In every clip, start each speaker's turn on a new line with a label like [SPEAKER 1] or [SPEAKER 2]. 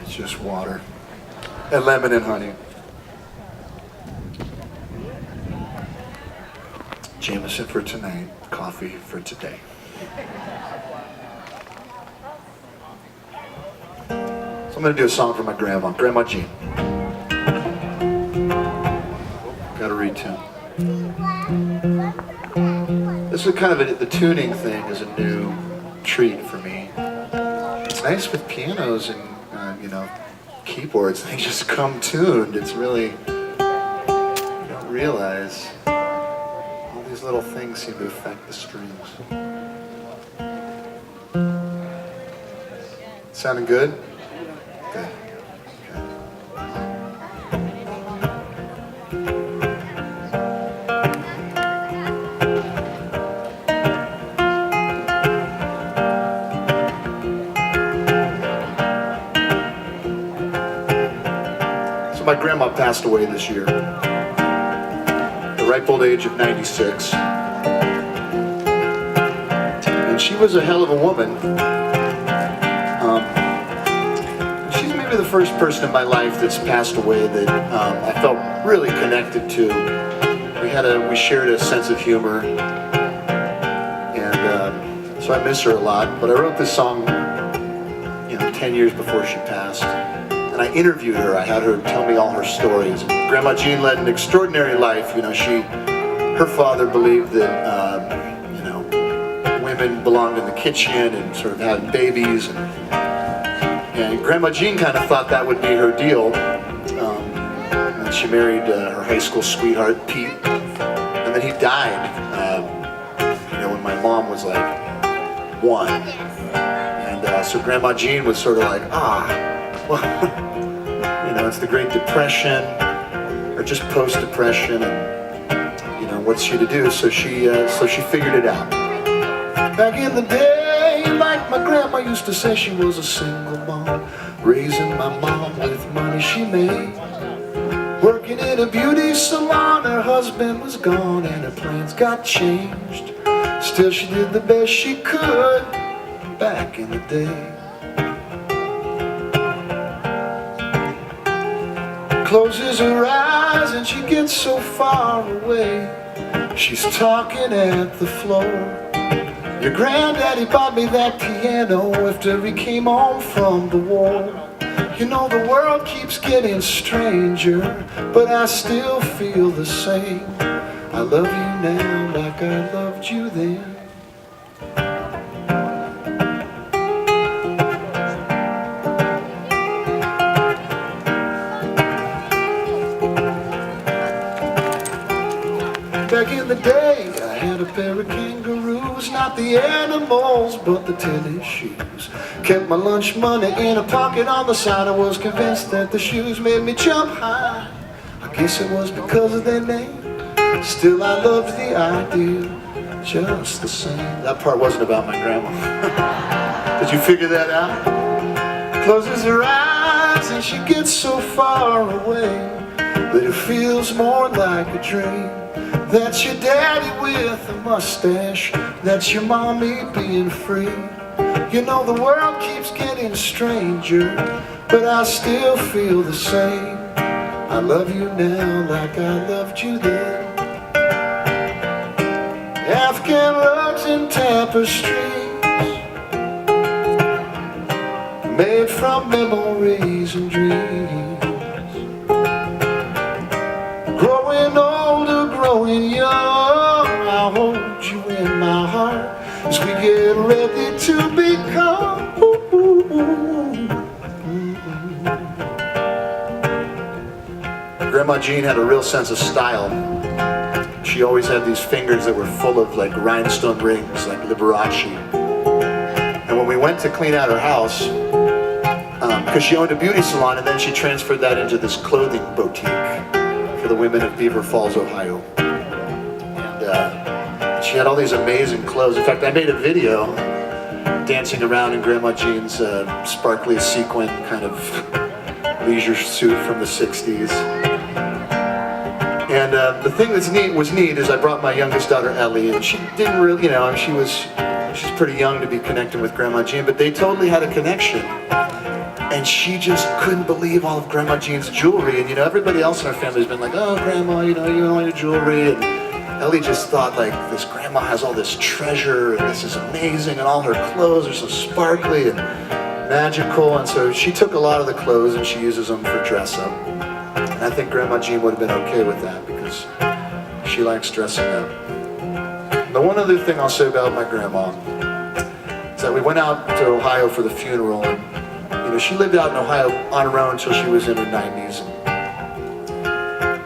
[SPEAKER 1] It's just water and lemon and honey. Jameson for tonight, coffee for today. So I'm going to do a song for my grandma, Grandma Jean. Got to retune. This is kind of the tuning thing is a new treat for me. It's nice with pianos and keyboards. They just come tuned. It's really, you don't realize all these little things seem to affect the strings. Sounding good? Good. My grandma passed away this year, at the ripe old age of 96. And she was a hell of a woman. She's maybe the first person in my life that's passed away that I felt really connected to. We shared a sense of humor, and so I miss her a lot. But I wrote this song, 10 years before she passed. And I interviewed her. I had her tell me all her stories. Grandma Jean led an extraordinary life. Her father believed that women belonged in the kitchen and sort of had babies. And Grandma Jean kind of thought that would be her deal. And she married her high school sweetheart, Pete. And then he died. When my mom was like 1. And so Grandma Jean was sort of like, well, it's the Great Depression, or just post-depression, and what's she to do? So she figured it out. Back in the day, like my grandma used to say, she was a single mom, raising my mom with money she made. Working in a beauty salon, her husband was gone, and her plans got changed. Still, she did the best she could back in the day. Closes her eyes and she gets so far away. She's talking at the floor. Your granddaddy bought me that piano after he came home from the war. The world keeps getting stranger, but I still feel the same. I love you now like I loved you then. Back in the day, I had a pair of kangaroos, not the animals, but the tennis shoes. Kept my lunch money in a pocket on the side. I was convinced that the shoes made me jump high. I guess it was because of their name. Still, I loved the idea just the same. That part wasn't about my grandma. Did you figure that out? Closes her eyes and she gets so far away that it feels more like a dream. That's your daddy with a mustache. That's your mommy being free. The world keeps getting stranger, but I still feel the same. I love you now like I loved you then. Afghan rugs and tapestries made from memories and dreams. Growing older, growing young, I'll hold you in my heart as we get ready to become. Grandma Jean had a real sense of style. She always had these fingers that were full of like rhinestone rings, like Liberace. And when we went to clean out her house, because she owned a beauty salon, and then she transferred that into this clothing boutique for the women of Beaver Falls, Ohio. And she had all these amazing clothes. In fact, I made a video dancing around in Grandma Jean's sparkly sequin kind of leisure suit from the 60s. And the thing that's neat is I brought my youngest daughter Ellie, and she didn't really, you know, she's pretty young to be connecting with Grandma Jean, but they totally had a connection. And she just couldn't believe all of Grandma Jean's jewelry. And you know, everybody else in our family has been like, oh, Grandma, you know, you and all your jewelry. And Ellie just thought, like, this grandma has all this treasure, and this is amazing, and all her clothes are so sparkly and magical. And so she took a lot of the clothes and she uses them for dress up. And I think Grandma Jean would have been okay with that because she likes dressing up. The one other thing I'll say about my grandma is that we went out to Ohio for the funeral. And, you know, she lived out in Ohio on her own until she was in her 90s.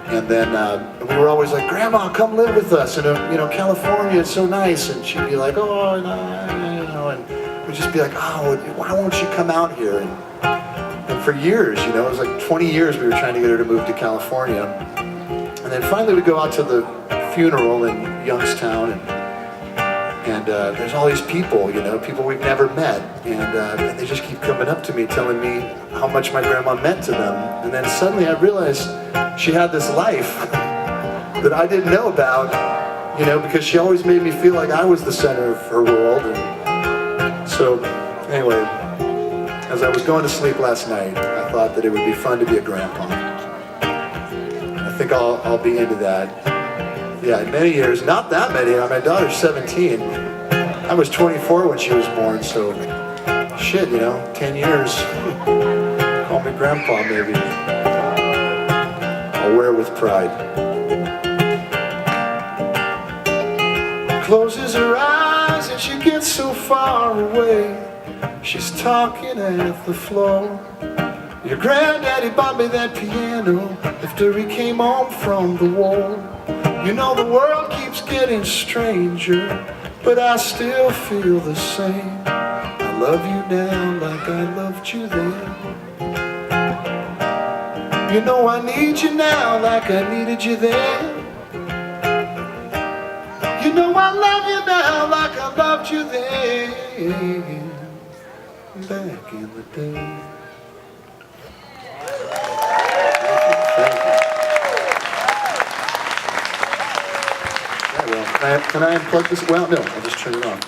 [SPEAKER 1] And then we were always like, Grandma, come live with us in, you know, California, it's so nice. And she'd be like, oh, no, you know, and we'd just be like, oh, why won't you come out here? And for years, you know, it was like 20 years we were trying to get her to move to California. And then finally we go out to the funeral in Youngstown, and there's all these people, you know, people we've never met, and they just keep coming up to me telling me how much my grandma meant to them. And then suddenly I realized she had this life that I didn't know about, you know, because she always made me feel like I was the center of her world. And so anyway, as I was going to sleep last night, I thought that it would be fun to be a grandpa. I think I'll be into that. Yeah, in many years, not that many. My daughter's 17. I was 24 when she was born, so shit, you know, 10 years. Call me grandpa, maybe. I'll wear it with pride. Closes her eyes and she gets so far away. She's talking at the floor. Your granddaddy bought me that piano after he came home from the war. You know the world keeps getting stranger, but I still feel the same. I love you now like I loved you then. You know I need you now like I needed you then. You know I love you now like I loved you then. Back in the day. Can I unplug this? Well, no, I'll just turn it off.